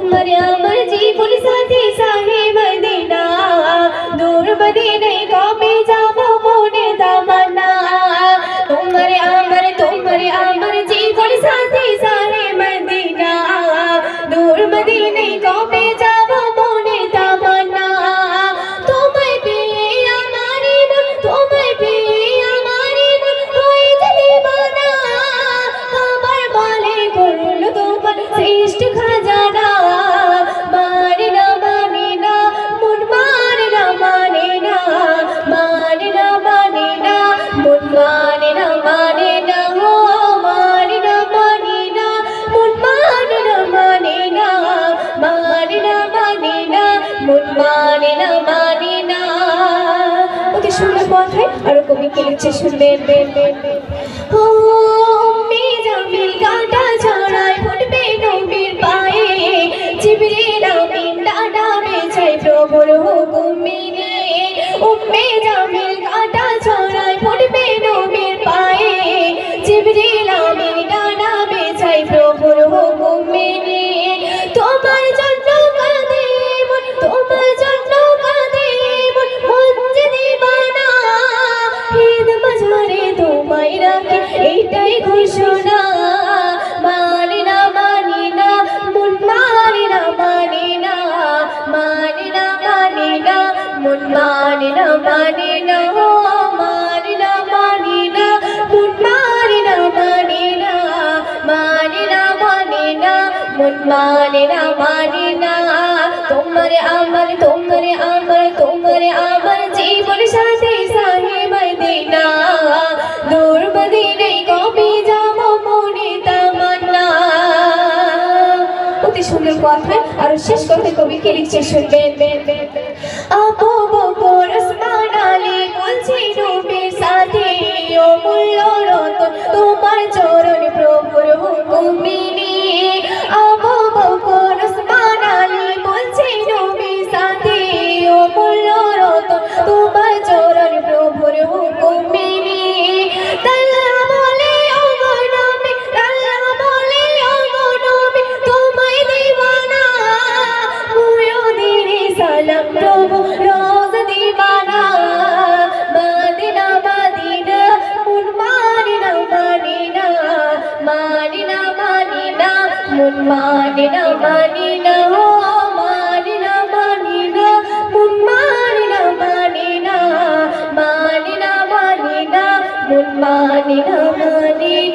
तुम्हारे अमर जीवन साथी साहे मदीना दूर मदीने कौमे जावो मोने तमन्ना तुम्हारे अमर जीवन साथी साहे मदीना दूर मदीने कौमे जावो मोने तमन्ना तुम्हें पेये हमारी मन तुम्हें पेये हमारी मन कोई दीवाना कमर वाले कुल तो पर श्रेष्ठ खजाना मानना मानना मुन मानना मानना मानना मानना मुन मानना मानना हो मानना मानना मुन मानना मानना मानना मानना मुन मानना मानना ওকে শুনলে কথায় আর কবি কে লিখছে শুনবেন ও জামিল কাটা ছড়ায় ফুটবে নবীর পায়ে জিবরিল আমিন ডানা বেছায় প্রভুর হুকুম মেনে উম্মে জামিল কাটা ছড়ায় ফুটবে নবীর পায়ে জিবরিল আমিন ডানা বেছায় প্রভুর হুকুম মেনে তোমার জন্য কাঁদে মন তোমার জন্য কাঁদে মন মঞ্জে দিবানা ঈদ বাজারে তোমায় রাখে এইটাই ঘোষণা মানিনা মানিনা মুন মানিনা মানিনা মানিনা মানিনা মুন মানিনা মানিনা ও মানিনা মানিনা মুন মানিনা মানিনা মানিনা মানিনা মুন মানিনা মানিনা তোমারে আমার জীবন সাথী সাহে মদিনা দূর মদিনে কবে যাব মনে তামান্না অতি সুন্দর কথায় আর শেষ কথায় কবি কে লিখছে শুনবেন আবু বকর ওসমান আলী বলছে নবীর সাথে অমূল্য রতন তোমার চরণ প্রভুর হুকুম মেনে আবু বকর ওসমান আলী বলছে নবীর সাথে অমূল্য রতন তোমার চরণ প্রভুর হুকুম মেনে আল্লাহ বলে ও নবী আল্লাহ বলে ও নবী তোমায় দিবানা মুয়ুদিনে সালাম প্রভু রোজ দিবানা মদিনা মদিনা মুন মানিনা মানিনা মানিনা মানিনা মুন মানিনা মানিনা ও মানিনা মানিনা মুন মানিনা মানিনা মানিনা মানিনা মুন মানিনা মানিনা